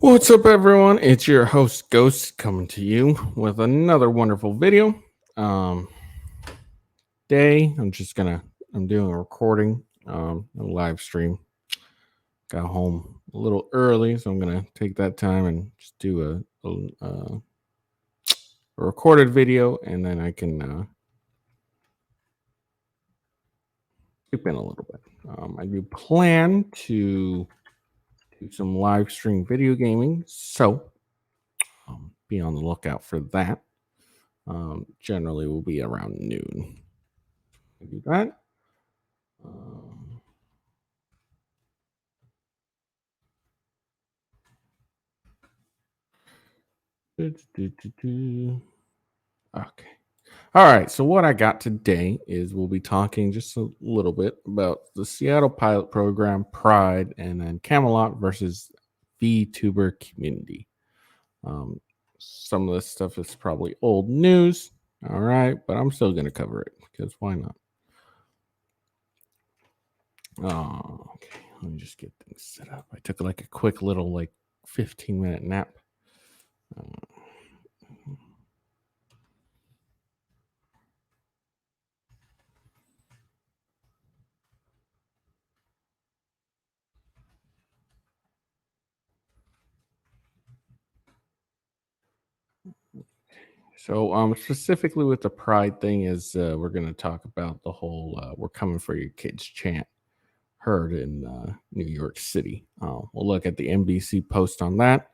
What's up, everyone? It's your host Ghost coming to you with another wonderful video. Um, I'm doing a recording, a live stream. Got home a little early, so I'm gonna take that time and just do a recorded video, and then I can skip in a little bit. I do plan to do some live stream video gaming, so be on the lookout for that. Generally will be around noon. I do that. Um, Okay. All right. So what I got today is we'll be talking just a little bit about the Seattle pilot program, Pride, and then Camelot versus VTuber community. Um, some of this stuff is probably old news. All right, but I'm still going to cover it because why not? Oh, okay. Let me just get things set up. I took like a quick little 15-minute nap. So, specifically with the Pride thing is we're going to talk about the whole "We're coming for your kids" chant heard in New York City. We'll look at the NBC post on that.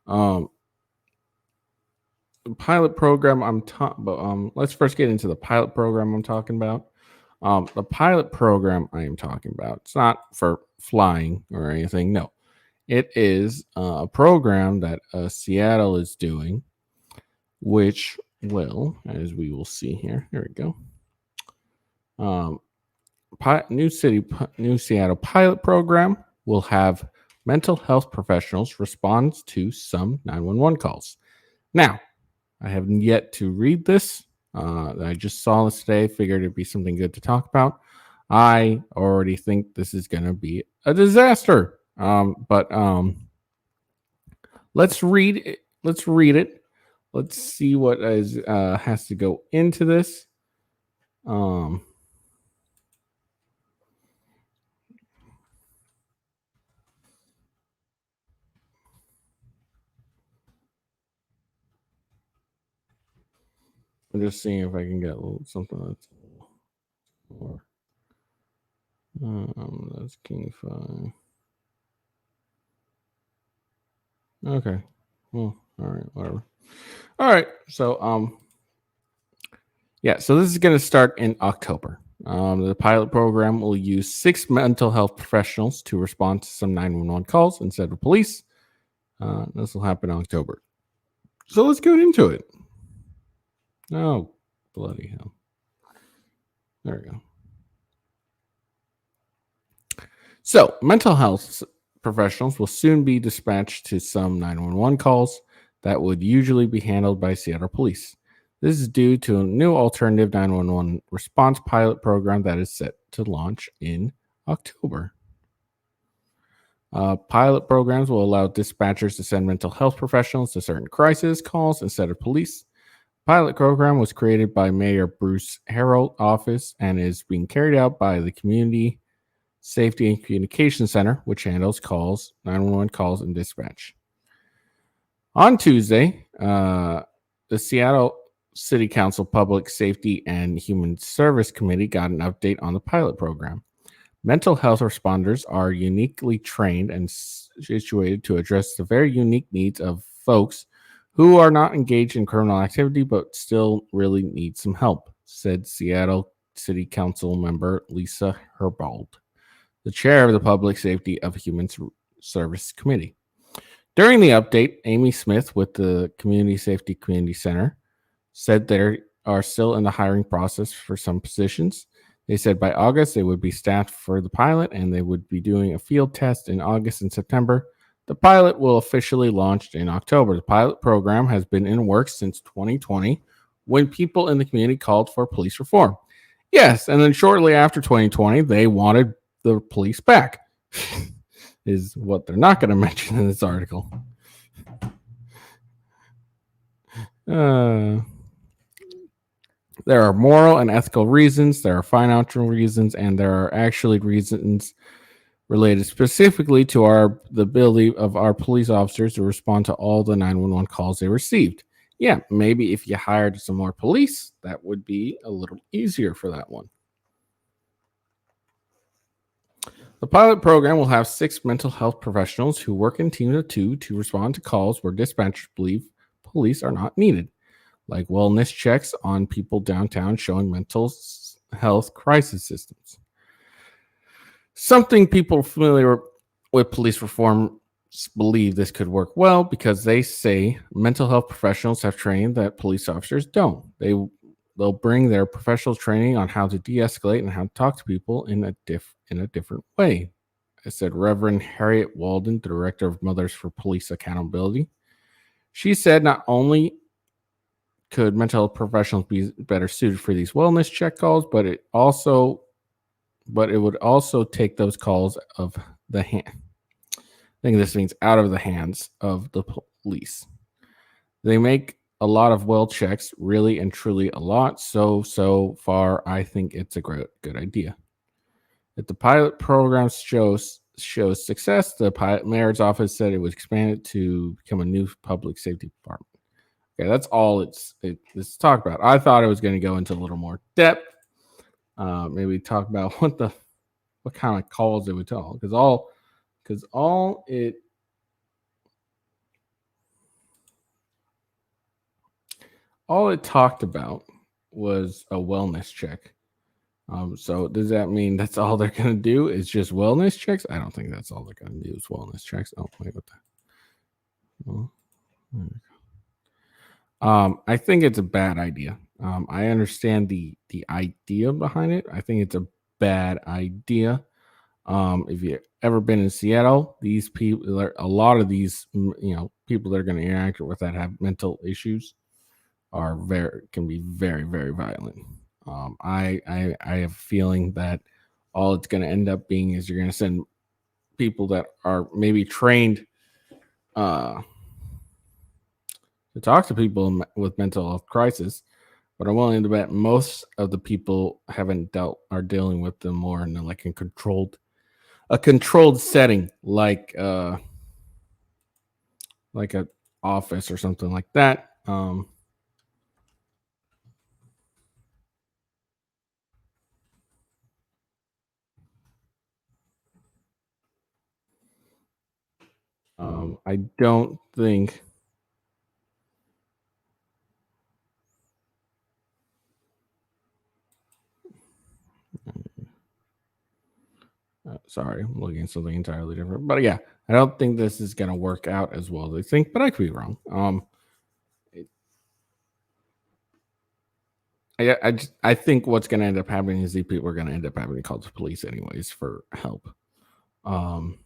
The pilot program let's first get into the pilot program I'm talking about. The pilot program I am talking about, it's not for flying or anything. No, it is a program that Seattle is doing, which will, as we will see here, there we go. New Seattle pilot program will have mental health professionals respond to some 911 calls. Now, I have yet to read this. I just saw this today. Figured it'd be something good to talk about. I already think this is going to be a disaster. But let's read it. Let's see what has to go into this. I'm just seeing if I can get something that's more. That's King 5. Okay. Well, all right, whatever. All right. So yeah, so this is going to start in October. The pilot program will use 6 mental health professionals to respond to some 911 calls instead of police. This will happen in October. So let's get into it. Oh, bloody hell. There we go. So, mental health professionals will soon be dispatched to some 911 calls that would usually be handled by Seattle police. This is due to a new alternative 911 response pilot program that is set to launch in October. Pilot programs will allow dispatchers to send mental health professionals to certain crisis calls instead of police. Pilot program was created by Mayor Bruce Harrell's office and is being carried out by the Community Safety and Communication Center, which handles 911 calls, and dispatch. On Tuesday, the Seattle City Council Public Safety and Human Service Committee got an update on the pilot program. Mental health responders are uniquely trained and situated to address the very unique needs of folks who are not engaged in criminal activity but still really need some help, said Seattle City Council member Lisa Herbold, the chair of the Public Safety of Human Service Committee. During the update, Amy Smith with the Community Safety Community Center said they are still in the hiring process for some positions. They said by August they would be staffed for the pilot and they would be doing a field test in August and September. The pilot will officially launch in October. The pilot program has been in works since 2020 when people in the community called for police reform. Yes, and then shortly after 2020, they wanted the police back, is what they're not going to mention in this article. Uh, there are moral and ethical reasons, there are financial reasons, and there are actually reasons related specifically to the ability of our police officers to respond to all the 911 calls they received. Yeah, maybe if you hired some more police, that would be a little easier for that one. The pilot program will have 6 mental health professionals who work in teams of 2 to respond to calls where dispatchers believe police are not needed, like wellness checks on people downtown showing mental health crisis systems. Something people familiar with police reform believe this could work well because they say mental health professionals have training that police officers don't. They'll bring their professional training on how to de-escalate and how to talk to people in a different way. I said Reverend Harriet Walden, director of Mothers for Police Accountability. She said not only could mental health professionals be better suited for these wellness check calls, but it would also take those calls of the hand. I think this means out of the hands of the police. They make a lot of well checks, really and truly a lot. So far, I think it's a good idea. If the pilot program shows success, the pilot mayor's office said it would expand it to become a new public safety department. Okay, that's all it's talked about. I thought it was going to go into a little more depth. Maybe talk about what kind of calls it would tell, because all it talked about was a wellness check. So does that mean that's all they're gonna do is just wellness checks? I don't think that's all they're gonna do is wellness checks. Oh, wait, what the? I think it's a bad idea. I understand the idea behind it. I think it's a bad idea. If you've ever been in Seattle, these people, a lot of these, people that are going to interact with that have mental issues can be very, very violent. I have a feeling that all it's going to end up being is you're going to send people that are maybe trained uh, to talk to people with mental health crisis, but I'm willing to bet most of the people are dealing with them more in like a controlled setting, like a office or something like that. I don't think. Sorry, I'm looking at something entirely different. But yeah, I don't think this is going to work out as well as I think, but I could be wrong. It- I think what's going to end up happening is these people are going to end up having to call the police anyways for help. Um,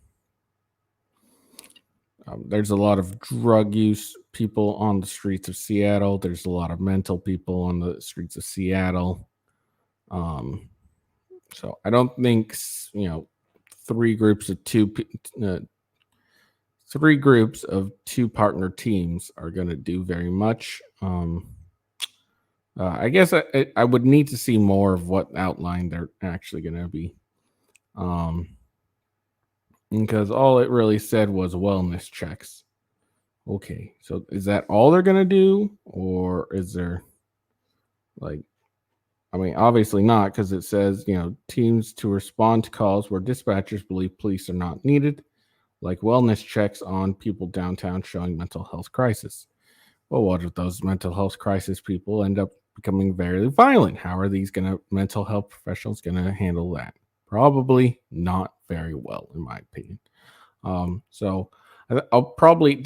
there's a lot of drug use people on the streets of Seattle. There's a lot of mental people on the streets of Seattle. Um, so I don't think three groups of uh, 2 partner teams are going to do very much. I guess I would need to see more of what outline they're actually going to be. Because all it really said was wellness checks. Okay, so is that all they're going to do? Or is there like, I mean, obviously not, because it says, teams to respond to calls where dispatchers believe police are not needed, like wellness checks on people downtown showing mental health crisis. Well, what if those mental health crisis people end up becoming very violent? How are these mental health professionals gonna handle that? Probably not very well, in my opinion. So I'll probably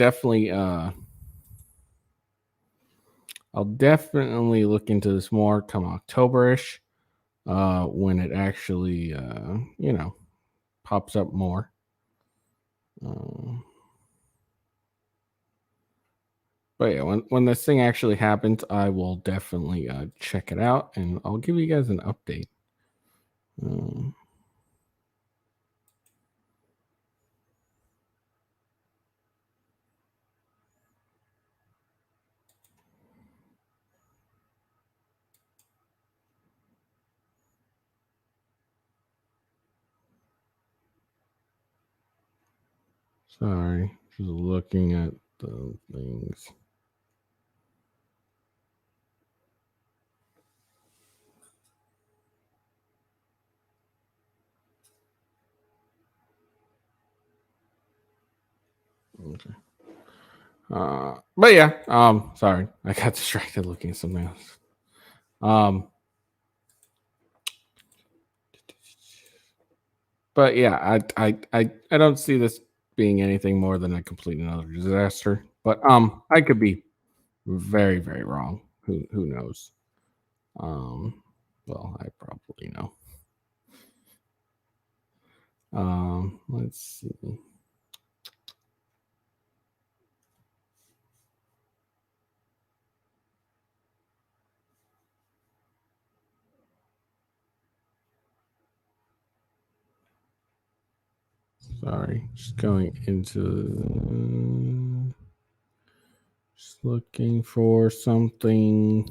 I'll definitely look into this more come Octoberish, when it actually pops up more. Um, But yeah, when this thing actually happens, I will definitely check it out, and I'll give you guys an update. Um, Sorry, just looking at the things. Okay. But yeah, sorry, I got distracted looking at something else. But yeah, I don't see this being anything more than a complete and utter disaster. But I could be very, very wrong. Who knows? Um, well, I probably know. Let's see. Sorry, just going into just looking for something.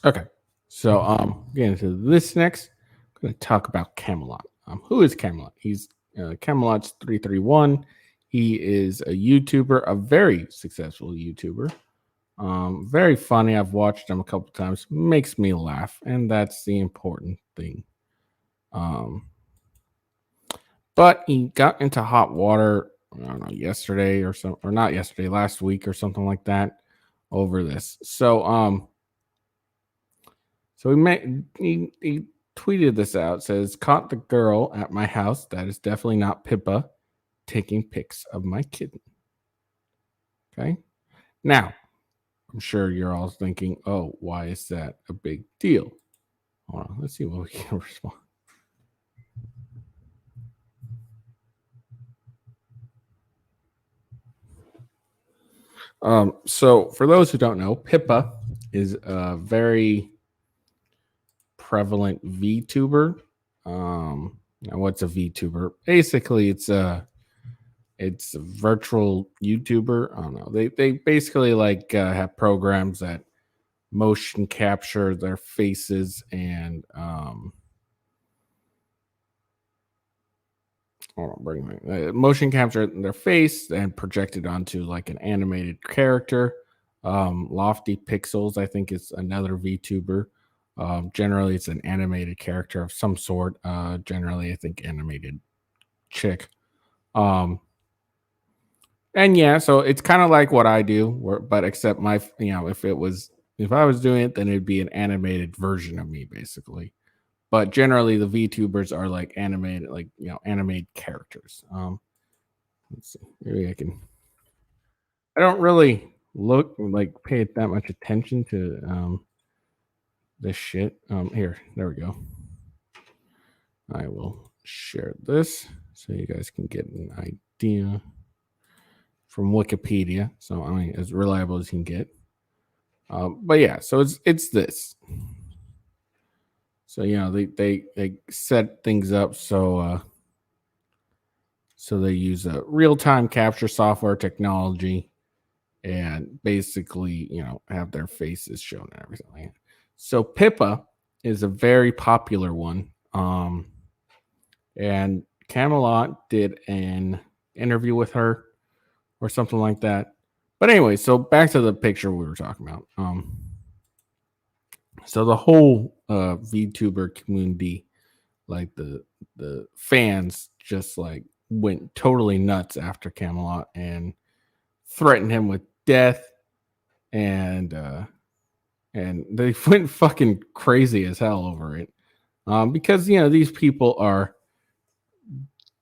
Okay. So getting into this next, I'm gonna talk about Camelot. Who is Camelot? He's Camelot's 331. He is a YouTuber, a very successful YouTuber. Very funny. I've watched him a couple times. Makes me laugh, and that's the important thing. Um, but he got into hot water, I don't know, yesterday or so, or not yesterday, last week or something like that over this. So he tweeted this out. Says, "Caught the girl at my house. That is definitely not Pippa taking pics of my kitten." Okay. Now I'm sure you're all thinking, "Oh, why is that a big deal?" Hold on. Let's see what we can respond. So for those who don't know, Pippa is a very prevalent VTuber. Now what's a VTuber? Basically, it's a virtual YouTuber. I don't know. They basically like have programs that motion capture their faces and hold on, motion capture their face and project it onto like an animated character. Lofty Pixels, I think, is another VTuber. Generally, it's an animated character of some sort. Generally, I think animated chick. Um, And yeah, so it's kind of like what I do, but except if I was doing it, then it'd be an animated version of me, basically. But generally, the VTubers are like animated, like animated characters. Let's see, maybe I can. I don't really pay that much attention to this shit. Here, there we go. I will share this so you guys can get an idea from Wikipedia. So I mean, as reliable as you can get. But yeah, so it's this. So they set things up so they use a real time capture software technology and basically have their faces shown and everything like that. So Pippa is a very popular one. And Camelot did an interview with her or something like that. But anyway, so back to the picture we were talking about. So the whole VTuber community, like the fans, just like went totally nuts after Camelot and threatened him with death, and they went fucking crazy as hell over it. Because these people are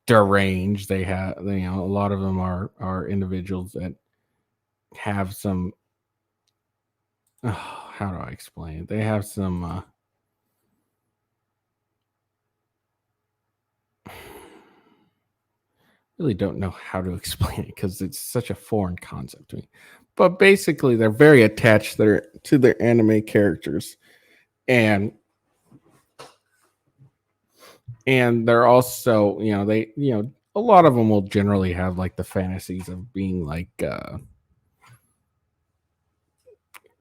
deranged. They have a lot of them are individuals that have some. How do I explain it? They have some. Really don't know how to explain it because it's such a foreign concept to me. But basically, they're very attached to their anime characters, and and they're also, a lot of them will generally have like the fantasies of being like,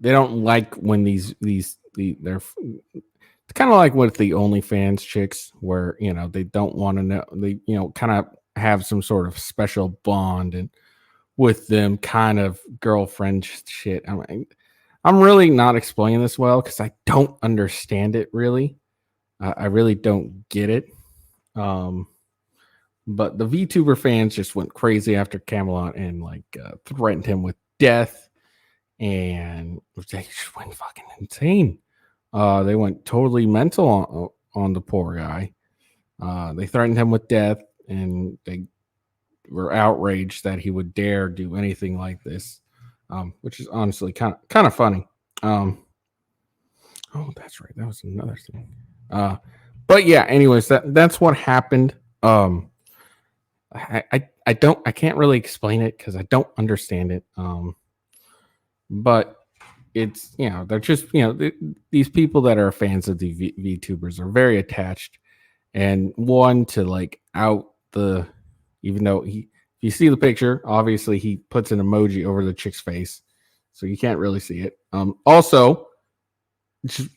they don't like when they're it's kind of like with the OnlyFans chicks, where they don't want to know, they kind of have some sort of special bond and with them, kind of girlfriend shit. I'm really not explaining this well because I don't understand it really. I really don't get it. Um, but the VTuber fans just went crazy after Camelot and like threatened him with death, and they just went fucking insane. They went totally mental on the poor guy. They threatened him with death, and they were outraged that he would dare do anything like this, which is honestly kind of funny. Oh, that's right. That was another thing. But yeah. Anyways, that's what happened. I can't really explain it because I don't understand it. But it's they're just these people that are fans of the VTubers are very attached, and one to like out the, even though if you see the picture, obviously he puts an emoji over the chick's face, so you can't really see it. Also,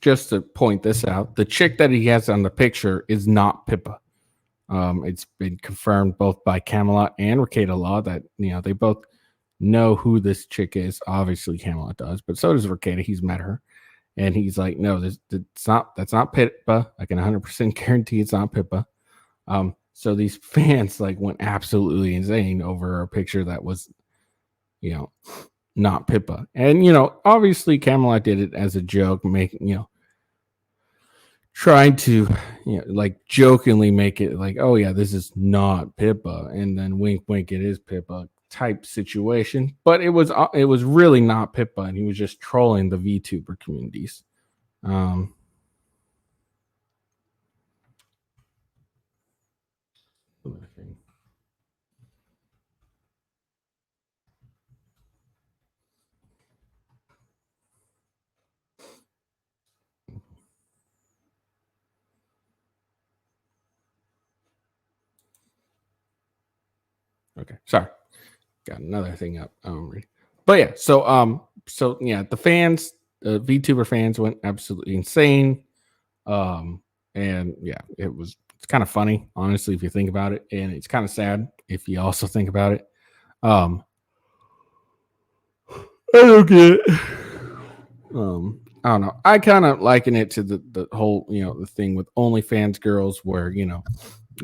just to point this out, the chick that he has on the picture is not Pippa. It's been confirmed both by Camelot and Ricada Law that they both know who this chick is. Obviously, Camelot does, but so does Ricada. He's met her, and he's like, "No, that's not Pippa. I can 100% guarantee it's not Pippa." So these fans like went absolutely insane over a picture that was, not Pippa, and obviously Camelot did it as a joke, making trying to like jokingly make it like, oh yeah, this is not Pippa, and then wink wink, it is Pippa type situation. But it was really not Pippa, and he was just trolling the VTuber communities. Okay, sorry, got another thing up. But yeah, so yeah, the fans, VTuber fans went absolutely insane. And yeah, it's kind of funny, honestly, if you think about it, and it's kind of sad if you also think about it. Um, I don't get it. I don't know. I kind of liken it to the whole, the thing with OnlyFans girls, where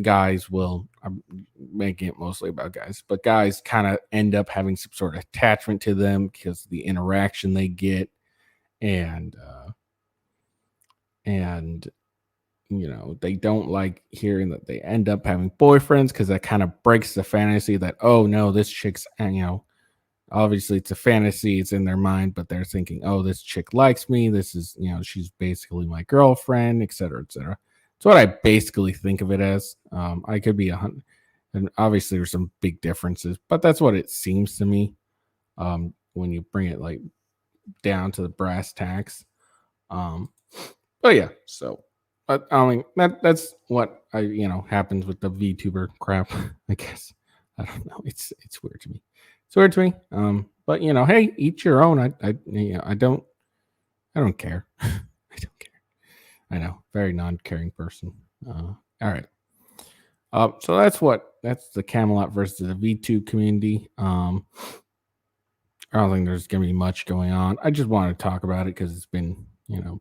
guys will, I'm making it mostly about guys, but guys kind of end up having some sort of attachment to them because of the interaction they get, and they don't like hearing that they end up having boyfriends, because that kind of breaks the fantasy that, oh no, this chick's, obviously it's a fantasy, it's in their mind, but they're thinking, oh, this chick likes me, this is, she's basically my girlfriend, etc., etc. It's what I basically think of it as. I could be and obviously there's some big differences, but that's what it seems to me, when you bring it like down to the brass tacks. But yeah, so I mean that's what happens with the VTuber crap. I guess I don't know. It's weird to me. It's weird to me. But hey, each your own. I don't care. I don't care. I know, very non-caring person. All right. So that's the Camelot versus the VTube community. I don't think there's gonna be much going on. I just wanted to talk about it because it's been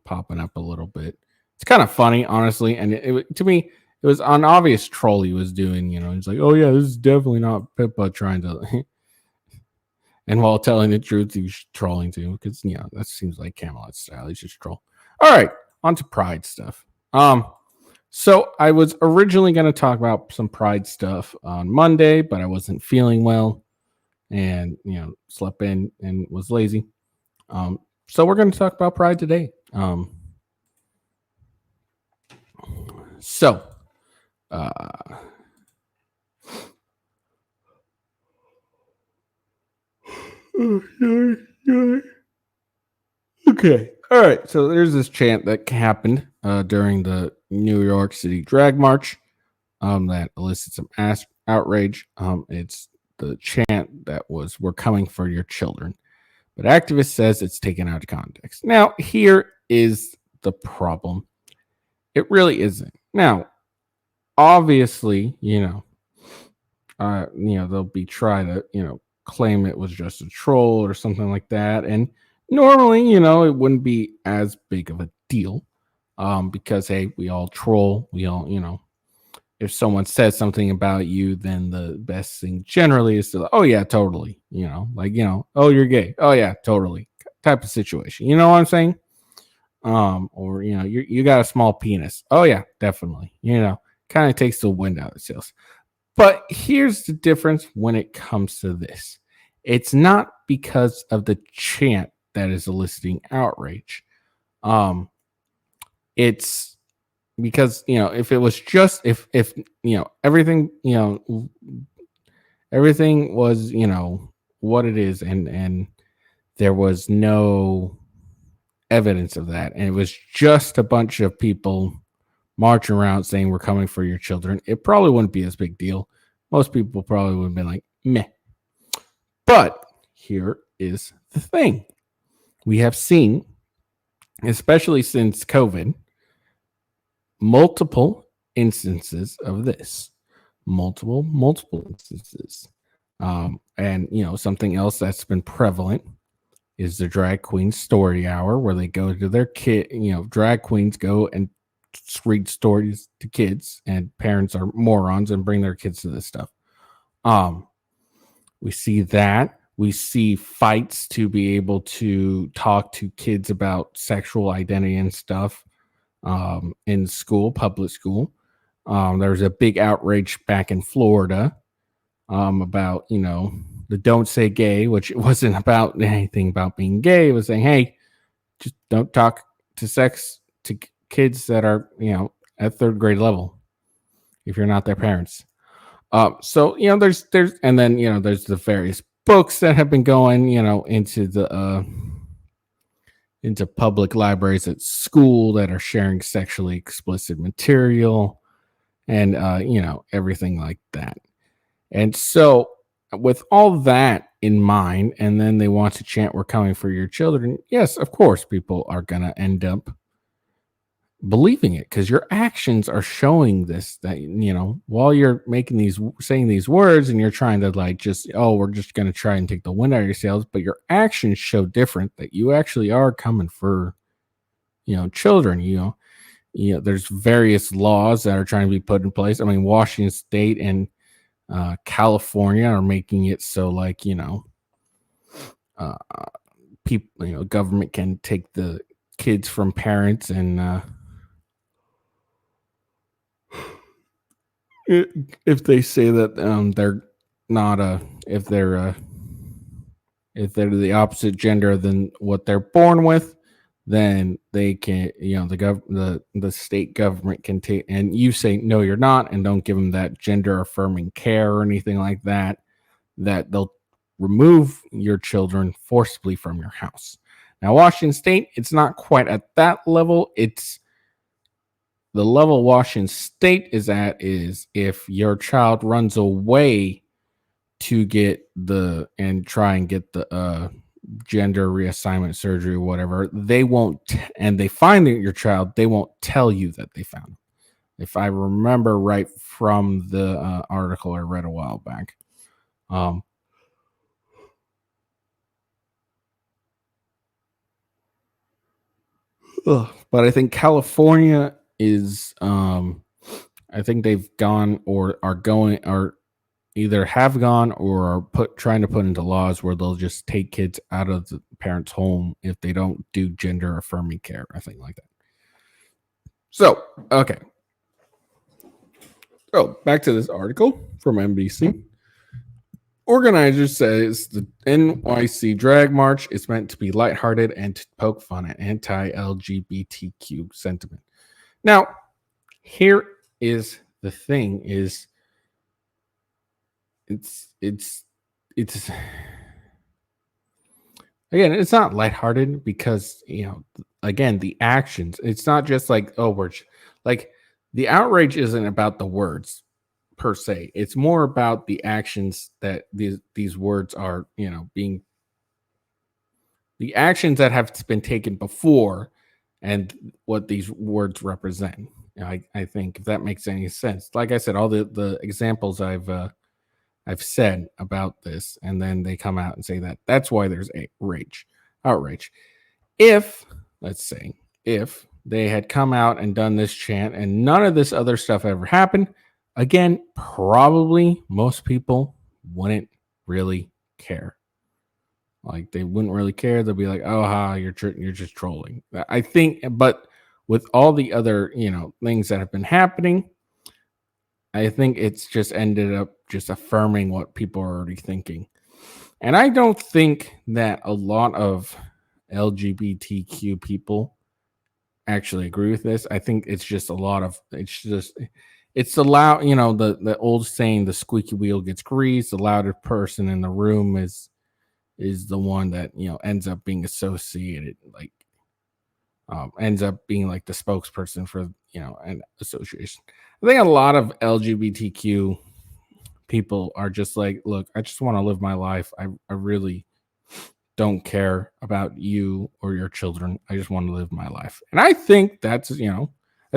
popping up a little bit. It's kind of funny, honestly, and to me it was an obvious troll he was doing. He's like, oh yeah, this is definitely not Pippa trying to, and while telling the truth, he was trolling too, because that seems like Camelot's style. He's just troll. All right, on to Pride stuff. So I was originally going to talk about some Pride stuff on Monday, but I wasn't feeling well, and slept in and was lazy. So we're going to talk about Pride today. So okay. All right. So there's this chant that happened during the New York City Drag March. that elicited some outrage. It's the chant that was "We're coming for your children," but activist says it's taken out of context. Now, here is the problem. It really isn't. Now, obviously, they'll be trying to, claim it was just a troll or something like that. And normally, it wouldn't be as big of a deal. Because hey, we all troll, we all, if someone says something about you, then the best thing generally is to, oh yeah, totally, oh, you're gay. Oh yeah, totally. Type of situation. You know what I'm saying? Or you got a small penis. Oh yeah, definitely. Kind of takes the wind out of the sails. But here's the difference when it comes to this. It's not because of the chant that is eliciting outrage. It's because if it was just if everything everything was what it is, and there was no evidence of that, and it was just a bunch of people marching around saying we're coming for your children, it probably wouldn't be as big deal. Most people probably would have been like, meh. But here is the thing. We have seen, especially since COVID, multiple instances of this. Multiple instances. And something else that's been prevalent is the drag queen story hour, where they go to their kid, drag queens go and read stories to kids, and parents are morons and bring their kids to this stuff. We see that. We see fights to be able to talk to kids about sexual identity and stuff in school, public school. There was a big outrage back in Florida about, the Don't Say Gay, which it wasn't about anything about being gay. It was saying, hey, just don't talk to sex to kids that are, at third grade level if you're not their parents. So, there's, and then, there's the various books that have been going, into public libraries at school that are sharing sexually explicit material and, everything like that. And so with all that in mind, and then they want to chant, we're coming for your children. Yes, of course, people are going to end up believing it because your actions are showing this, that, while you're saying these words and you're trying to we're just going to try and take the wind out of your sails, but your actions show different, that you actually are coming for, children. There's various laws that are trying to be put in place. I mean, Washington State and California are making it so people, government can take the kids from parents, and if they say that they're not if they're the opposite gender than what they're born with, then they can, the state government can take, and you say no, you're not, and don't give them that gender affirming care or anything like that, that they'll remove your children forcibly from your house. Now, Washington State, it's not quite at that level. It's the level Washington State is at is if your child runs away to try and get the gender reassignment surgery or whatever, they won't, and they find your child, they won't tell you that they found him. If I remember right from the article I read a while back. But I think California is, I think they've gone or are going, or either have gone or are trying to put into laws where they'll just take kids out of the parents' home if they don't do gender affirming care, I think, like that. So, okay. So back to this article from NBC. Organizers says the NYC drag march is meant to be lighthearted and to poke fun at anti-LGBTQ sentiment. Now, here is the thing: is it's again, it's not lighthearted because again, the actions. It's not just like, oh, we're like, the outrage isn't about the words. per se. It's more about the actions that these words are, being the actions that have been taken before and what these words represent. I think if that makes any sense. Like I said, all the examples I've said about this, and then they come out and say that that's why there's a outrage. If, let's say, if they had come out and done this chant and none of this other stuff ever happened, again, probably most people wouldn't really care. Like they wouldn't really care. They'll be like, "Oh, you're just trolling." I think, but with all the other things that have been happening, I think it's just ended up just affirming what people are already thinking. And I don't think that a lot of LGBTQ people actually agree with this. I think it's just it's the loud, the old saying, the squeaky wheel gets greased. The louder person in the room is the one that ends up being associated, like ends up being like the spokesperson for an association. I think a lot of LGBTQ people are just like, look, I just want to live my life. I really don't care about you or your children. I just want to live my life. And I think that's I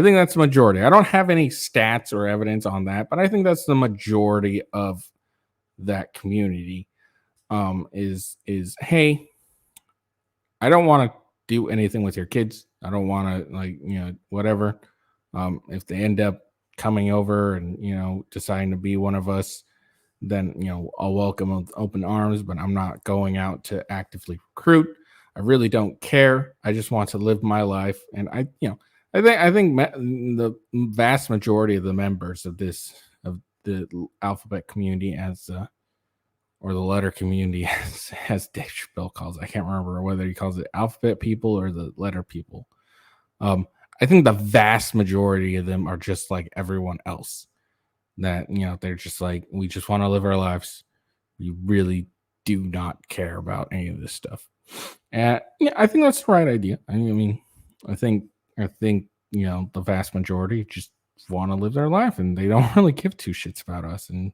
think that's the majority. I don't have any stats or evidence on that, but I think that's the majority of that community. Is hey, I don't want to do anything with your kids. I don't want to whatever. If they end up coming over and deciding to be one of us, then I'll welcome them with open arms, but I'm not going out to actively recruit. I really don't care. I just want to live my life. And I think the vast majority of the members of the alphabet community or the letter community as Dave Chappelle calls it. I can't remember whether he calls it alphabet people or the letter people. I think the vast majority of them are just like everyone else. That they're just like, we just want to live our lives. We really do not care about any of this stuff. And I think that's the right idea. I think the vast majority just want to live their life and they don't really give two shits about us. And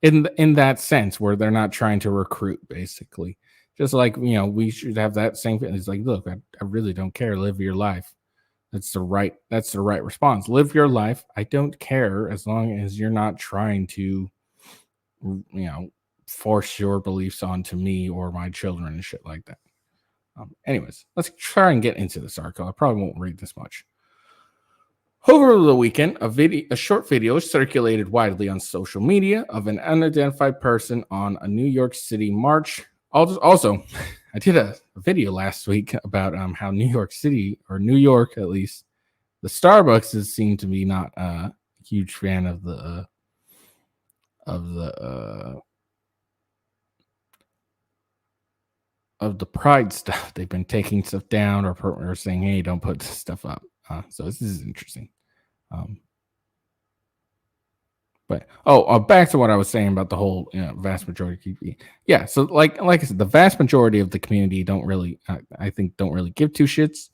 in that sense, where they're not trying to recruit, basically, just like we should have that same. It's like, look, I really don't care. Live your life. That's the right response. Live your life. I don't care as long as you're not trying to, force your beliefs onto me or my children and shit like that. Anyways, let's try and get into this article. I probably won't read this much. Over the weekend, a short video circulated widely on social media of an unidentified person on a New York City march. Also, I did a video last week about how New York City, or New York at least, the Starbucks seem to be not a huge fan of the pride stuff. They've been taking stuff down or saying, "Hey, don't put this stuff up." So this is interesting. But back to what I was saying about the whole vast majority. Yeah, so like I said, the vast majority of the community don't really, I think, don't really give two shits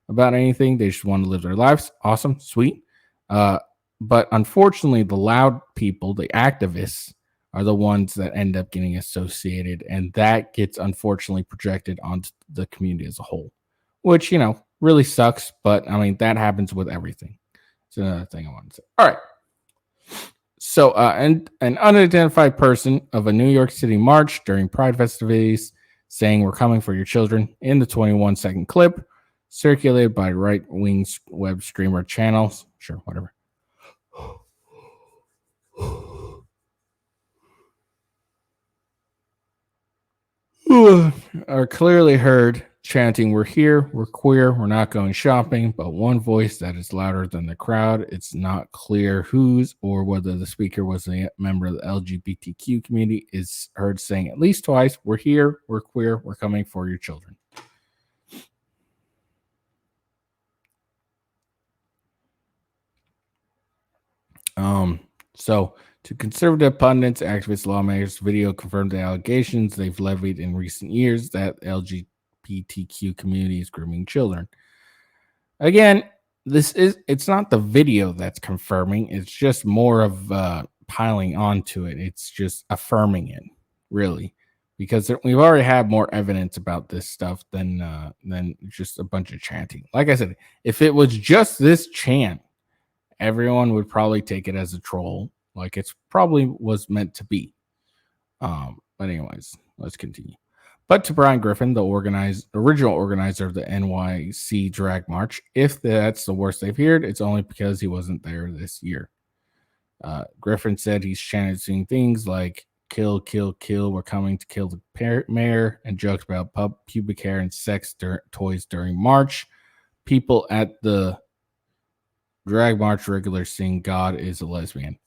about anything. They just want to live their lives. Awesome, sweet. But unfortunately, the loud people, the activists, are the ones that end up getting associated, and that gets unfortunately projected onto the community as a whole, which really sucks. But I mean, that happens with everything. It's another thing I want to say. All right. So, and an unidentified person of a New York City march during Pride festivities saying, "We're coming for your children," in the 21-second clip circulated by right-wing web streamer channels. Sure, whatever. Are clearly heard chanting, "We're here, we're queer, we're not going shopping," but one voice that is louder than the crowd. It's not clear whose or whether the speaker was a member of the LGBTQ community, is heard saying at least twice, "We're here, we're queer, we're coming for your children." So to conservative pundits, activists, lawmakers, video confirmed the allegations they've levied in recent years that LGBTQ community is grooming children. Again, it's not the video that's confirming. It's just more of piling onto it. It's just affirming it, really, because we've already had more evidence about this stuff than just a bunch of chanting. Like I said, if it was just this chant, everyone would probably take it as a troll, like it's probably was meant to be. But anyways, let's continue. But to Brian Griffin, the original organizer of the NYC Drag March, if that's the worst they've heard, it's only because he wasn't there this year. Griffin said he's chanted seeing things like "kill, kill, kill," "we're coming to kill the mayor," and jokes about pubic hair and sex toys during March. People at the Drag March regular sing "God is a lesbian."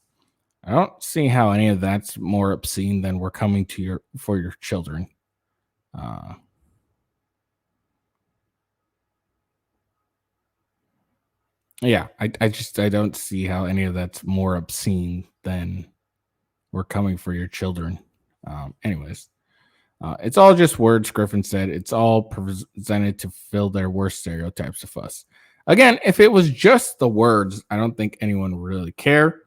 I don't see how any of that's more obscene than "we're coming to your children." Yeah, I don't see how any of that's more obscene than "we're coming for your children." Anyways, it's all just words, Griffin said. It's all presented to fill their worst stereotypes of us. Again, if it was just the words, I don't think anyone would really care.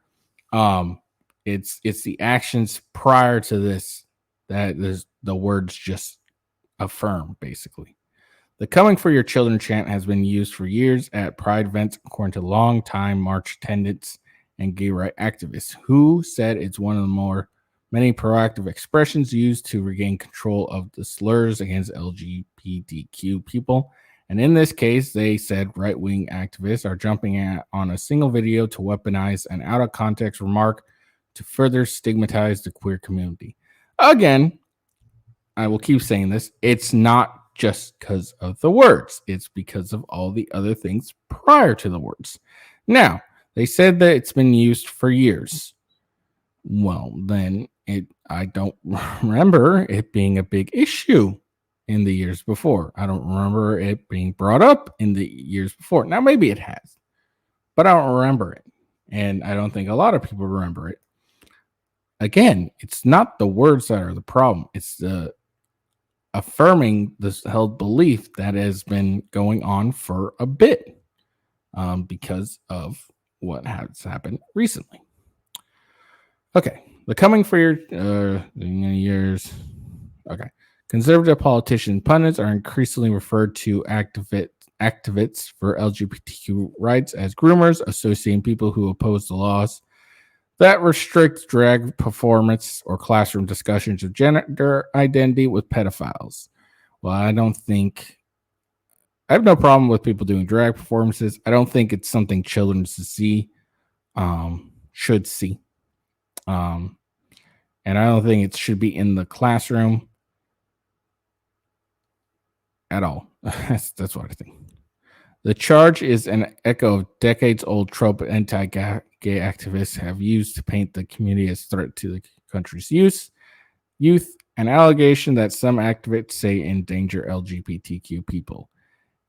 It's the actions prior to this that the words just affirm, basically. The "Coming for Your Children" chant has been used for years at Pride events, according to longtime March attendants and gay rights activists, who said it's one of the many proactive expressions used to regain control of the slurs against LGBTQ people. And in this case, they said right-wing activists are jumping on a single video to weaponize an out-of-context remark to further stigmatize the queer community. Again, I will keep saying this, it's not just because of the words. It's because of all the other things prior to the words. Now, they said that it's been used for years. Well, then I don't remember it being a big issue in the years before. I don't remember it being brought up in the years before. Now, maybe it has, but I don't remember it. And I don't think a lot of people remember it. Again, it's not the words that are the problem. It's the affirming this held belief that has been going on for a bit because of what has happened recently. Okay, the "coming for your years." Okay, conservative politician pundits are increasingly referred to activists for LGBTQ rights as groomers, associating people who oppose the laws that restrict drag performance or classroom discussions of gender identity with pedophiles. Well, I have no problem with people doing drag performances. I don't think it's something children should see. And I don't think it should be in the classroom at all. That's what I think. The charge is an echo of decades-old trope anti-gay activists have used to paint the community as a threat to the country's youth, an allegation that some activists say endanger LGBTQ people.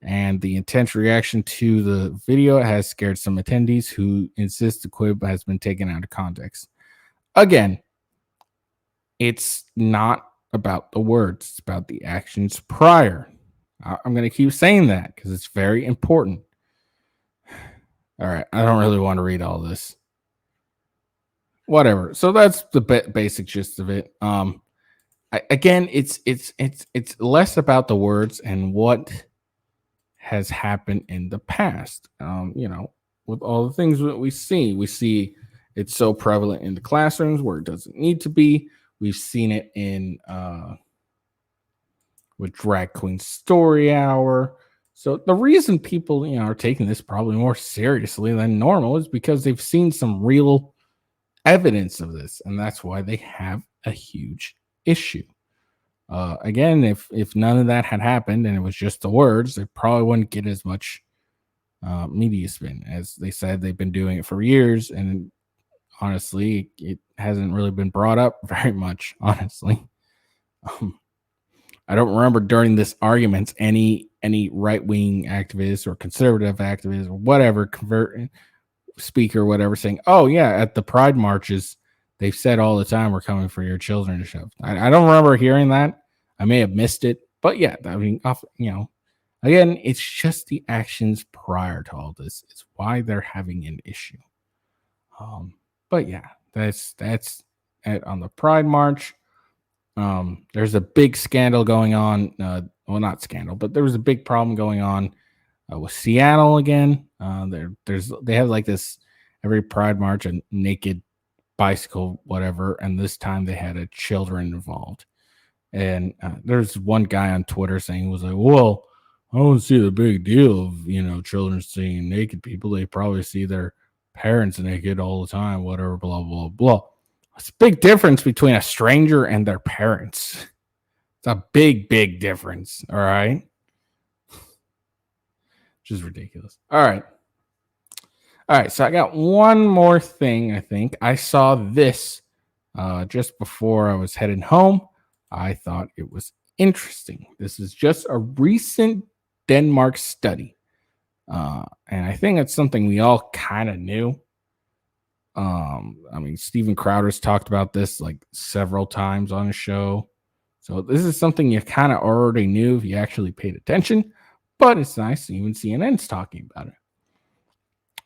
And the intense reaction to the video has scared some attendees who insist the quib has been taken out of context. Again, it's not about the words, it's about the actions prior. I'm going to keep saying that because it's very important. All right, I don't really want to read all this. Whatever. So that's the basic gist of it. Again, it's less about the words and what has happened in the past. With all the things that we see it's so prevalent in the classrooms where it doesn't need to be. We've seen it in with Drag Queen Story Hour. So the reason people, are taking this probably more seriously than normal is because they've seen some real evidence of this, and that's why they have a huge issue. Again, if none of that had happened and it was just the words, they probably wouldn't get as much media spin. As they said, they've been doing it for years, and honestly, it hasn't really been brought up very much, honestly. I don't remember during this arguments any right-wing activists or conservative activists or whatever speaker, whatever, saying, "Oh yeah, at the Pride marches, they've said all the time, we're coming for your children to shove." I don't remember hearing that. I may have missed it, but yeah, I mean, again, it's just the actions prior to all this. It's why they're having an issue. But yeah, That's on the Pride March. There's a big scandal going on. Well, not scandal, but there was a big problem going on with Seattle again. They have like this every Pride March, a naked bicycle, whatever, and this time they had a children involved. And there's one guy on Twitter saying was like, "Well, I don't see the big deal of children seeing naked people. They probably see their parents naked all the time, whatever, blah blah blah." It's a big difference between a stranger and their parents. It's a big difference. All right, just ridiculous. All right. So I got one more thing. I think I saw this just before I was heading home. I thought it was interesting. This is just a recent Denmark study. And I think it's something we all kind of knew. I mean, Steven Crowder's talked about this like several times on his show. So this is something you kind of already knew if you actually paid attention, but it's nice even CNN's talking about it.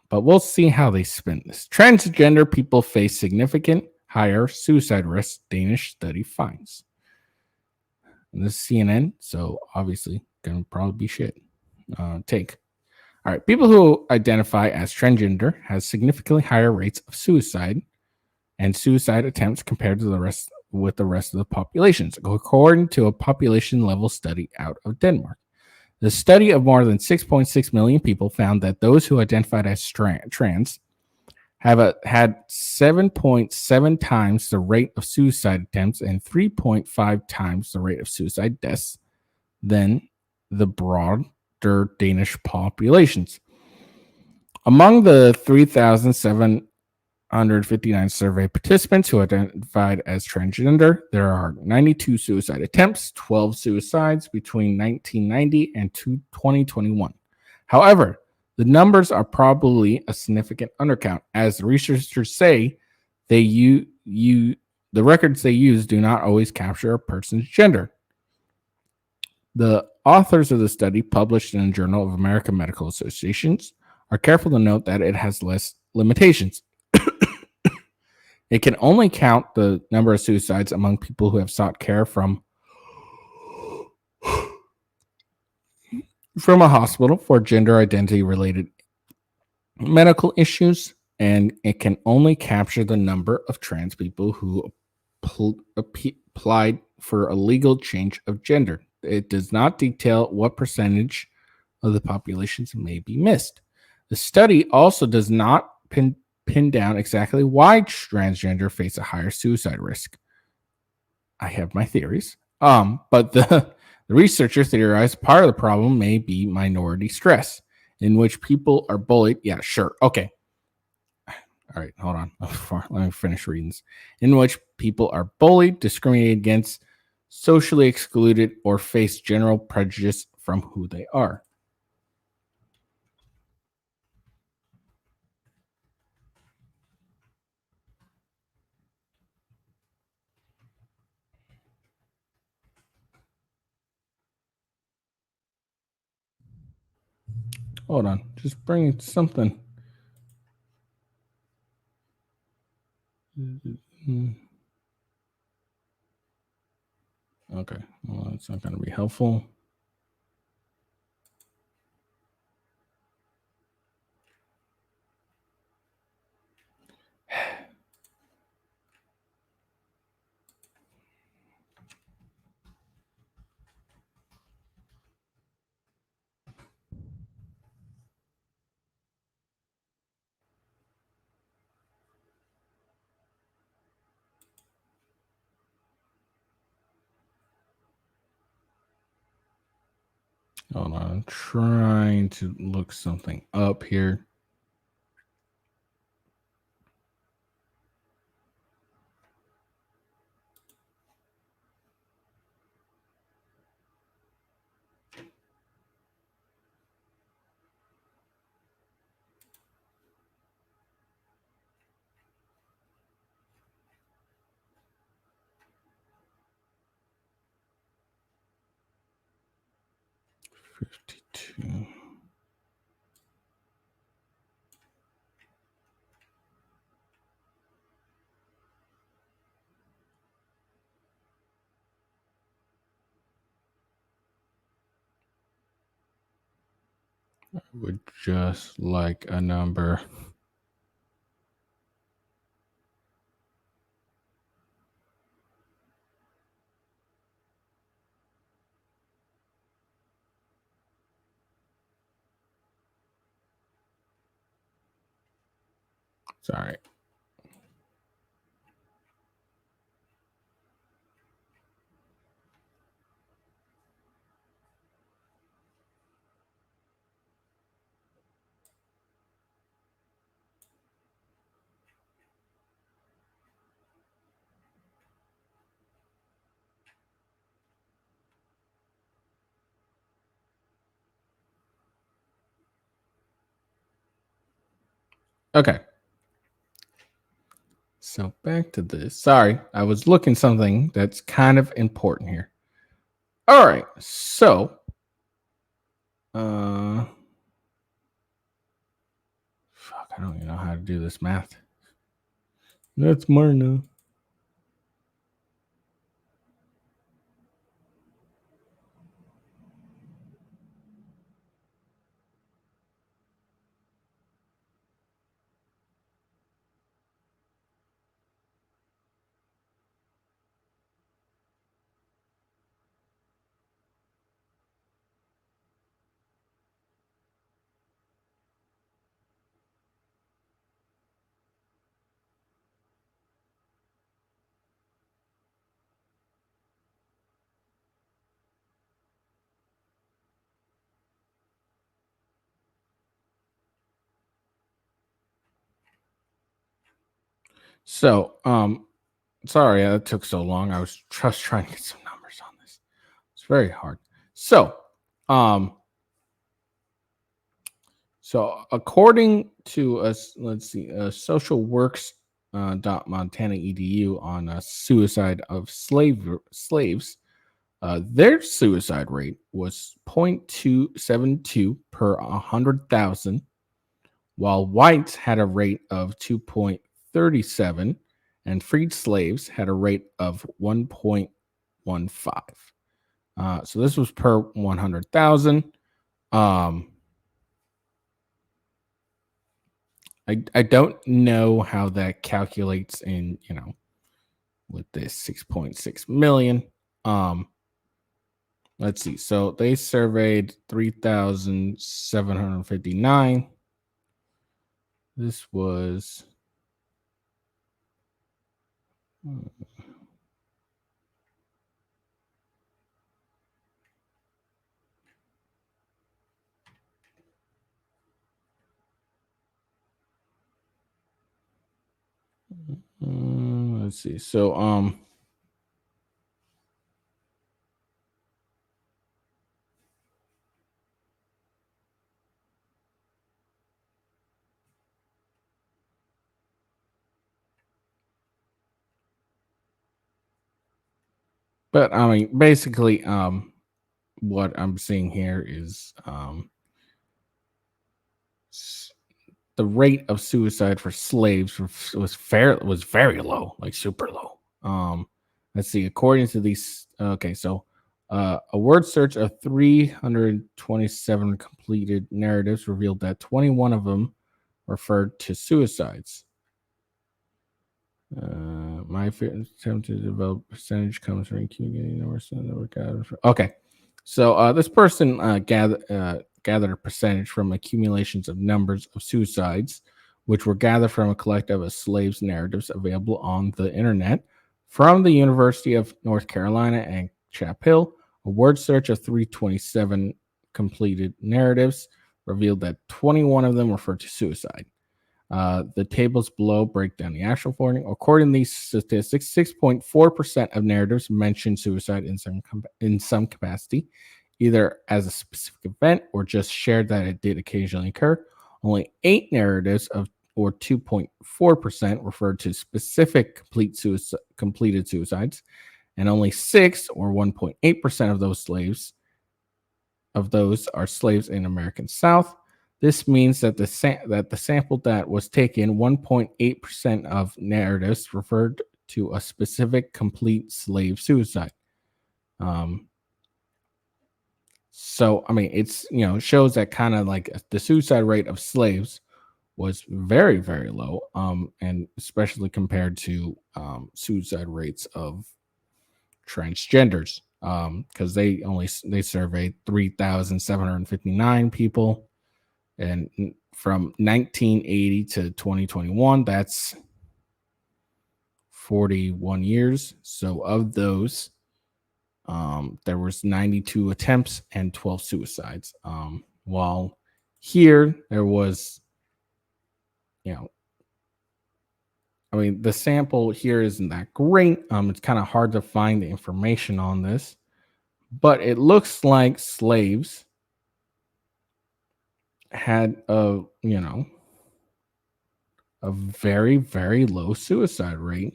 But we'll see how they spin this. Transgender people face significant higher suicide risk, Danish study finds. And this is CNN, so obviously gonna probably be shit. Take. All right, people who identify as transgender has significantly higher rates of suicide and suicide attempts compared to the rest of the populations, according to a population level study out of Denmark. The study of more than 6.6 million people found that those who identified as trans have had 7.7 times the rate of suicide attempts and 3.5 times the rate of suicide deaths than the broader Danish populations. Among the 3,759 survey participants who identified as transgender, there are 92 suicide attempts, 12 suicides between 1990 and 2021. However, the numbers are probably a significant undercount, as the researchers say the records they use do not always capture a person's gender. The authors of the study, published in the Journal of American Medical Associations, are careful to note that it has less limitations. It can only count the number of suicides among people who have sought care from a hospital for gender identity related medical issues, and it can only capture the number of trans people who applied for a legal change of gender. It does not detail what percentage of the populations may be missed. The study also does not pin down exactly why transgender face a higher suicide risk. I have my theories. But the researcher theorized part of the problem may be minority stress, in which people are bullied. Yeah, sure. Okay. All right, hold on. Let me finish reading this. In which people are bullied, discriminated against, socially excluded, or face general prejudice from who they are. Hold on. Just bring something. Okay. Well, that's not going to be helpful. Hold on. I'm trying to look something up here. $52. Would just like a number. Sorry. Okay. So back to this. Sorry, I was looking something that's kind of important here. All right. So, fuck, I don't even know how to do this math. That's more now. So, sorry that took so long. I was just trying to get some numbers on this. It's very hard. So, um, according to us, let's see, social works dot Montana edu on suicide of slaves, their suicide rate was 0.272 per 100,000, while whites had a rate of 2.37 and freed slaves had a rate of 1.15. So this was per 100,000. I don't know how that calculates in, with this 6.6 million. Let's see. So they surveyed 3,759. This was let's see. So but I mean basically what I'm seeing here is the rate of suicide for slaves was very low, like super low. Let's see. According to these, okay, so a word search of 327 completed narratives revealed that 21 of them referred to suicides. My attempt to develop percentage comes from communicating the okay. So this person gathered a percentage from accumulations of numbers of suicides, which were gathered from a collective of slaves' narratives available on the internet from the University of North Carolina and Chapel. A word search of 327 completed narratives revealed that 21 of them referred to suicide. The tables below break down the actual forwarding. According to these statistics, 6.4% of narratives mention suicide in some capacity, either as a specific event or just shared that it did occasionally occur. Only 8 narratives of or 2.4% referred to specific completed suicides, and only 6 or 1.8% of those are slaves in American South. This means that the sample that was taken, 1.8% of narratives referred to a specific complete slave suicide. So, I mean, it's, it shows that kind of like the suicide rate of slaves was very, very low. And especially compared to suicide rates of transgenders. Because they surveyed 3,759 people, and from 1980 to 2021, that's 41 years. So of those, there was 92 attempts and 12 suicides. While here there was, you know, I mean, the sample here isn't that great. It's kind of hard to find the information on this, but it looks like slaves had a very, very low suicide rate.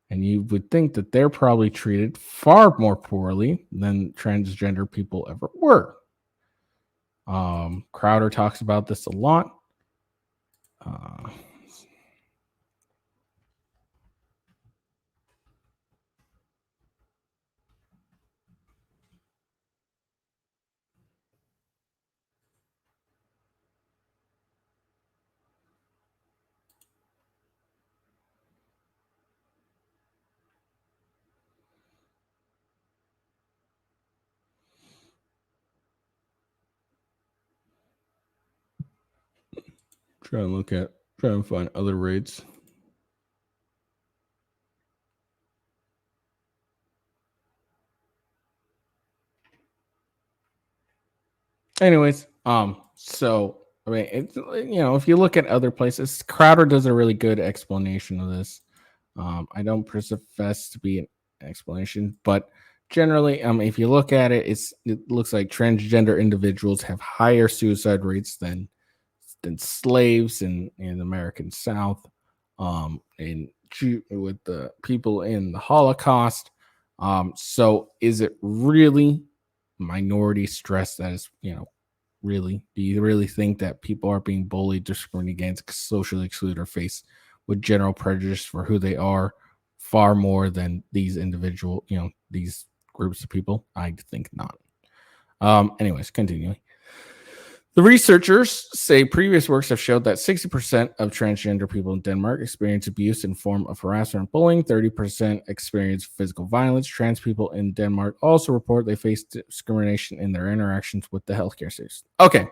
And you would think that they're probably treated far more poorly than transgender people ever were. Crowder talks about this a lot. Uh, try and find other rates. Anyways, so I mean, it's, if you look at other places, Crowder does a really good explanation of this. I don't profess to be an explanation, but generally, if you look at it, it looks like transgender individuals have higher suicide rates than slaves in the American South, with the people in the Holocaust. So is it really minority stress that is, really? Do you really think that people are being bullied, discriminated against, socially excluded, or faced with general prejudice for who they are far more than these these groups of people? I think not. Anyways, continuing. The researchers say previous works have showed that 60% of transgender people in Denmark experience abuse in form of harassment and bullying. 30% experience physical violence. Trans people in Denmark also report they face discrimination in their interactions with the healthcare system. Okay,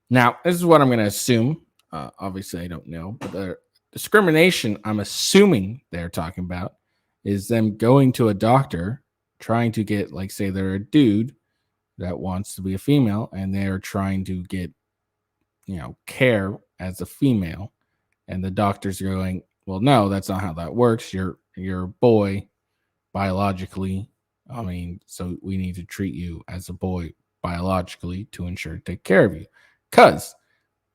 now this is what I'm going to assume. Obviously, I don't know, but the discrimination I'm assuming they're talking about is them going to a doctor, trying to get, like, say they're a dude that wants to be a female and they're trying to get care as a female, and the doctors are going, well, no, that's not how that works. You're a boy biologically. I mean, so we need to treat you as a boy biologically to ensure to take care of you. Because,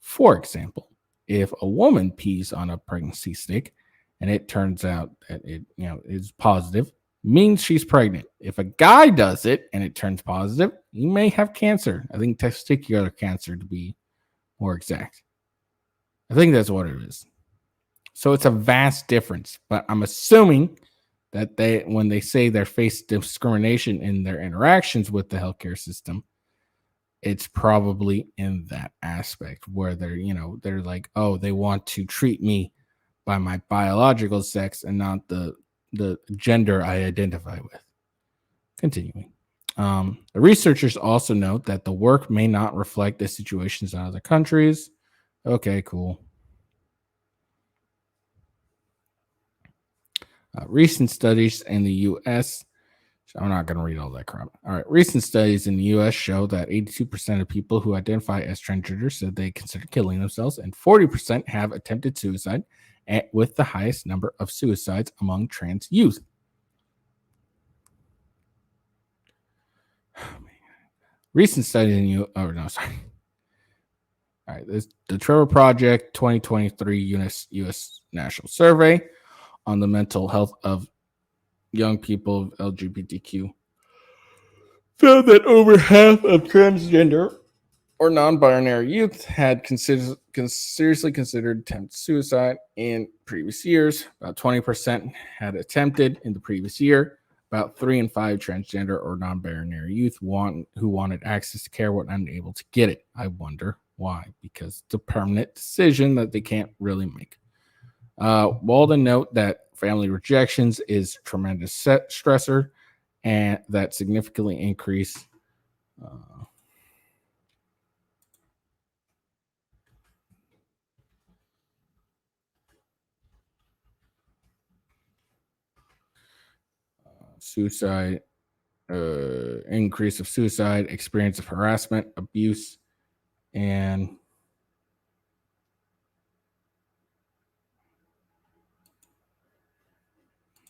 for example, if a woman pees on a pregnancy stick and it turns out that it is positive, means she's pregnant. If a guy does it and it turns positive, he may have cancer. I think testicular cancer, to be more exact. I think that's what it is. So it's a vast difference. But I'm assuming that when they say they face discrimination in their interactions with the healthcare system, it's probably in that aspect where they're like, oh, they want to treat me by my biological sex and not the gender I identify with. Continuing. The researchers also note that the work may not reflect the situations in other countries. Okay, cool. Recent studies in the U.S. I'm not going to read all that crap. All right. Recent studies in the U.S. show that 82% of people who identify as transgender said they consider killing themselves, and 40% have attempted suicide, with the highest number of suicides among trans youth. Recent studies in you. Oh no, sorry. All right, this the Trevor Project 2023 U.S. National Survey on the mental health of young people of LGBTQ found that over half of transgender or non-binary youth had seriously considered attempted suicide in previous years. About 20% had attempted in the previous year. About 3 in 5 transgender or non-binary youth who wanted access to care were unable to get it. I wonder why, because it's a permanent decision that they can't really make. Walden note that family rejections is tremendous stressor and that significantly increase suicide, increase of suicide, experience of harassment, abuse, and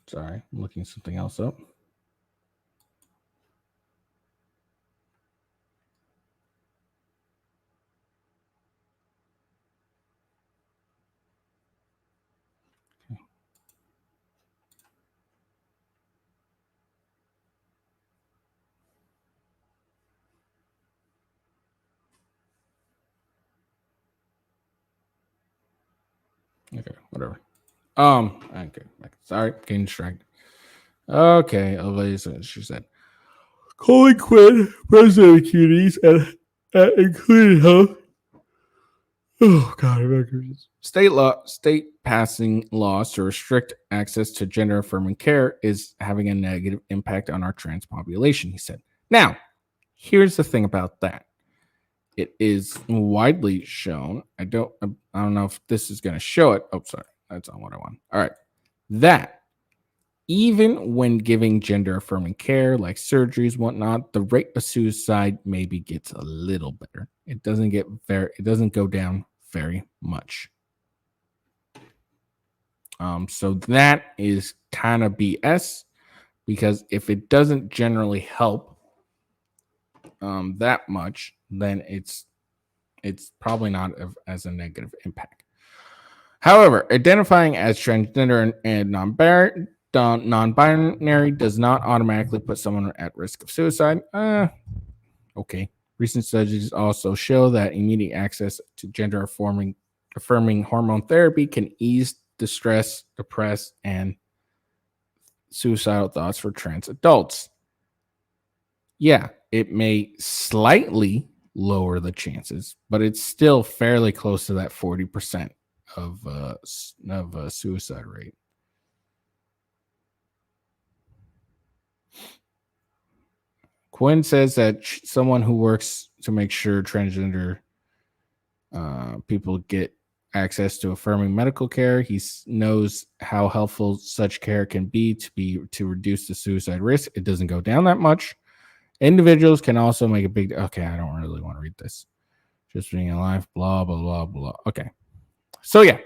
sorry, I'm looking something else up. Okay, whatever. Okay, sorry, getting distracted. Okay, Elisa, she said, calling Quinn, president of cuties, and including health. Oh God, state passing laws to restrict access to gender affirming care is having a negative impact on our trans population, he said. Now, here's the thing about that. It is widely shown. I don't know if this is going to show it. Oh, sorry, that's not what I want. All right, that even when giving gender affirming care like surgeries, whatnot, the rate of suicide maybe gets a little better. It doesn't go down very much. So that is kind of BS, because if it doesn't generally help that much, then it's probably not as a negative impact. However, identifying as transgender and non-binary does not automatically put someone at risk of suicide. Okay. Recent studies also show that immediate access to gender affirming hormone therapy can ease distress, depress, and suicidal thoughts for trans adults. Yeah, it may slightly lower the chances, but it's still fairly close to that 40% of suicide rate. Quinn says that someone who works to make sure transgender people get access to affirming medical care, he knows how helpful such care can be to reduce the suicide risk. It doesn't go down that much. Individuals can also make a big. Okay, I don't really want to read this. Just being alive, blah blah blah blah. Okay, so yeah,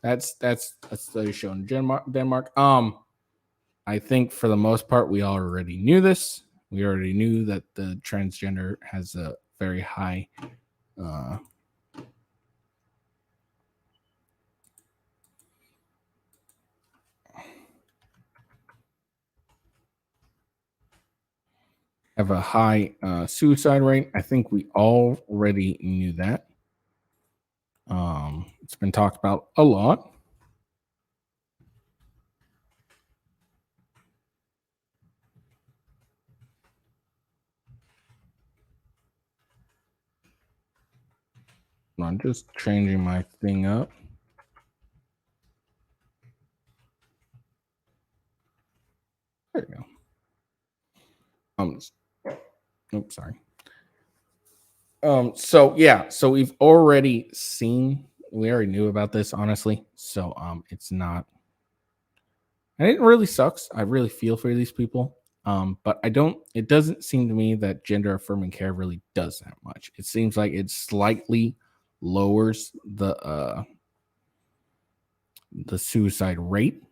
that's a study shown in Denmark. I think for the most part, we already knew this. We already knew that the transgender has a very high have a high suicide rate. I think we already knew that. It's been talked about a lot. I'm just changing my thing up. There you go. Oops, sorry. So yeah, so we already knew about this, honestly. So it's not, and it really sucks. I really feel for these people. But it doesn't seem to me that gender affirming care really does that much. It seems like it slightly lowers the suicide rate,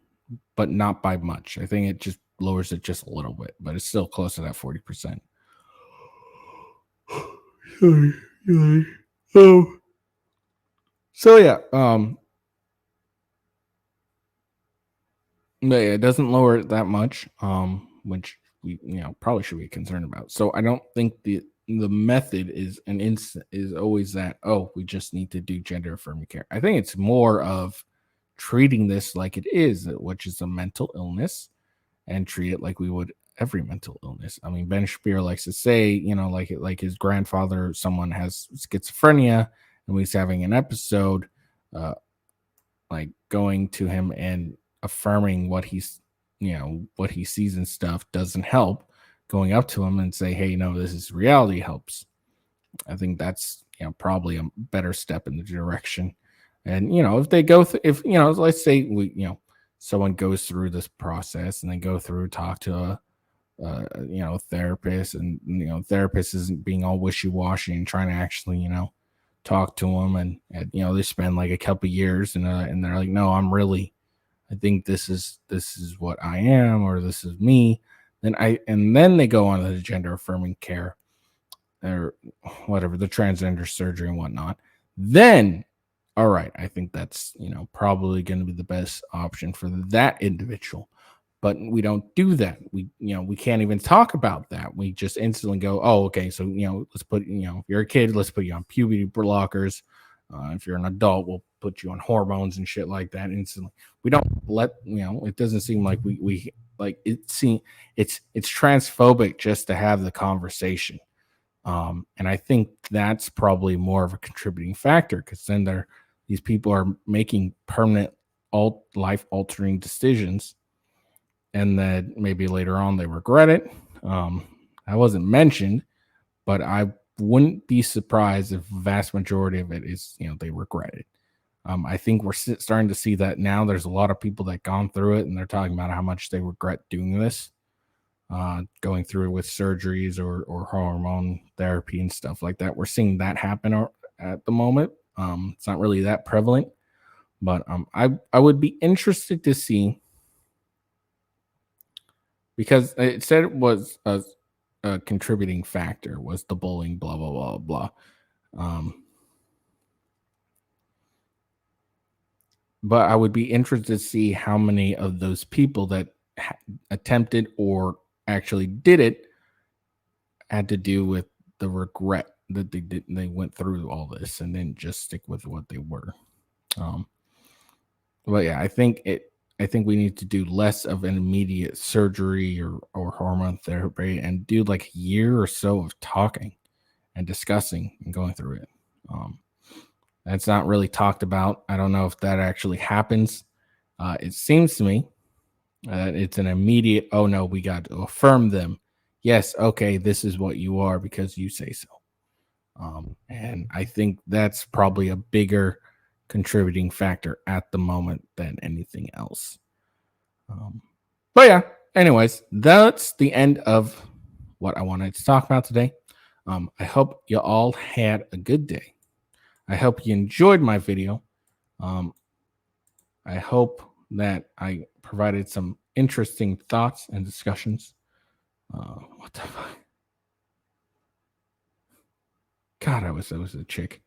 but not by much. I think it just lowers it just a little bit, but it's still close to that 40%. So yeah, but it doesn't lower it that much, which we probably should be concerned about. So I don't think the method is is always that, oh, we just need to do gender affirming care. I think it's more of treating this like it is, which is a mental illness, and treat it like we would every mental illness. I mean, Ben Shapiro likes to say, like his grandfather, someone has schizophrenia, and he's having an episode, uh, like going to him and affirming what what he sees and stuff doesn't help. Going up to him and say, "Hey, no, this is reality," helps. I think that's probably a better step in the direction. And if they go, if let's say someone goes through this process and they go through talk to a therapist, and therapist isn't being all wishy-washy and trying to actually talk to them, and they spend like a couple years, and they're like, no, I think this is what I am, or this is me. Then they go on to the gender affirming care, or whatever, the transgender surgery and whatnot. Then, all right, I think that's probably going to be the best option for that individual. But we don't do that. We can't even talk about that. We just instantly go, oh, okay, so let's put if you're a kid, let's put you on puberty blockers. If you're an adult, we'll put you on hormones and shit like that instantly. We don't let it doesn't seem like we like it. It's transphobic just to have the conversation. And I think that's probably more of a contributing factor, because then these people are making permanent life altering decisions, and then maybe later on they regret it. I wasn't mentioned, but I wouldn't be surprised if the vast majority of it is they regret it. I think we're starting to see that now. There's a lot of people that gone through it, and they're talking about how much they regret doing this. Going through with surgeries or hormone therapy and stuff like that. We're seeing that happen at the moment. It's not really that prevalent, but I would be interested to see, because it said it was a contributing factor was the bullying, blah blah blah blah. But I would be interested to see how many of those people that attempted or actually did it had to do with the regret that they went through all this and then just stick with what they were. But yeah, I think we need to do less of an immediate surgery or hormone therapy, and do like a year or so of talking and discussing and going through it. That's not really talked about. I don't know if that actually happens. It seems to me it's an immediate, oh no, we got to affirm them. Yes, okay, this is what you are because you say so. And I think that's probably a bigger contributing factor at the moment than anything else. But yeah, anyways, that's the end of what I wanted to talk about today. I hope you all had a good day. I hope you enjoyed my video. I hope that I provided some interesting thoughts and discussions. What the fuck? God, I was a chick.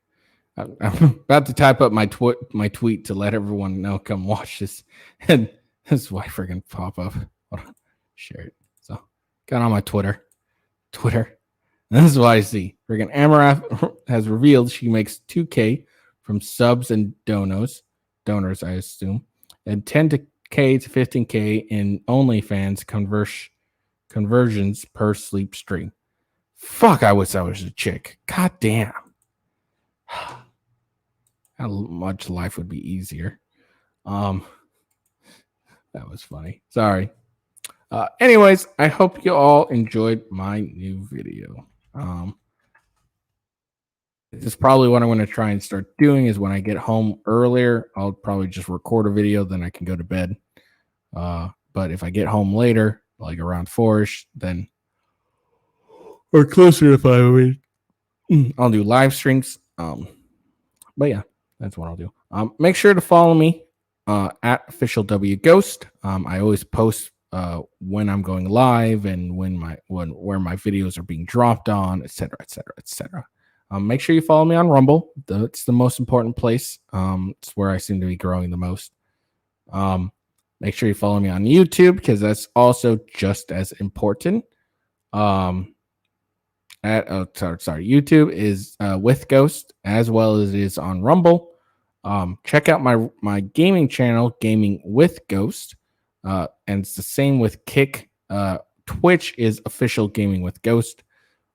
I'm about to type up my tweet to let everyone know, come watch this. And this is why freaking pop up. Hold on. Share it. So got on my Twitter. And this is what I see. Freaking Amarath has revealed she makes $2K from subs and donors, I assume, and $10K to $15K in OnlyFans conversions per sleep stream. Fuck, I wish I was a chick. God damn. How much life would be easier. That was funny. Sorry. Anyways, I hope you all enjoyed my new video. This is probably what I'm going to try and start doing, is when I get home earlier, I'll probably just record a video, then I can go to bed. But if I get home later, like around 4ish, then, or closer to 5, I'll do live streams. But yeah, that's what I'll do. Make sure to follow me at official W Ghost. I always post when I'm going live and where my videos are being dropped on, etc., etc., etc. Make sure you follow me on Rumble. That's the most important place. It's where I seem to be growing the most. Make sure you follow me on YouTube, because that's also just as important. YouTube is with Ghost, as well as it is on Rumble. Check out my gaming channel, Gaming with Ghost, and it's the same with Kick, Twitch is Official Gaming with Ghost.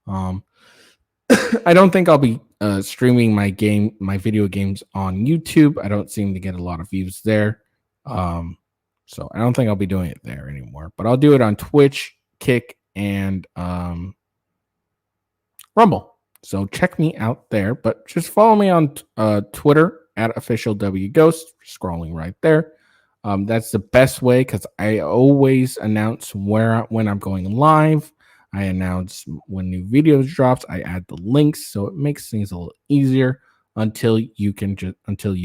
I don't think I'll be streaming my video games on YouTube. I don't seem to get a lot of views there. So I don't think I'll be doing it there anymore. But I'll do it on Twitch, Kick, and Rumble. So check me out there. But just follow me on Twitter at officialwghost, scrolling right there. That's the best way because I always announce when I'm going live. I announce when new videos drops. I add the links, so it makes things a little easier until you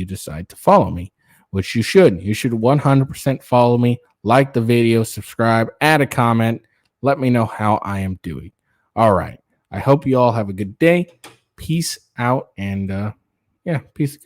decide to follow me, which you should. You should 100% follow me, like the video, subscribe, add a comment. Let me know how I am doing. All right. I hope you all have a good day. Peace out, and peace.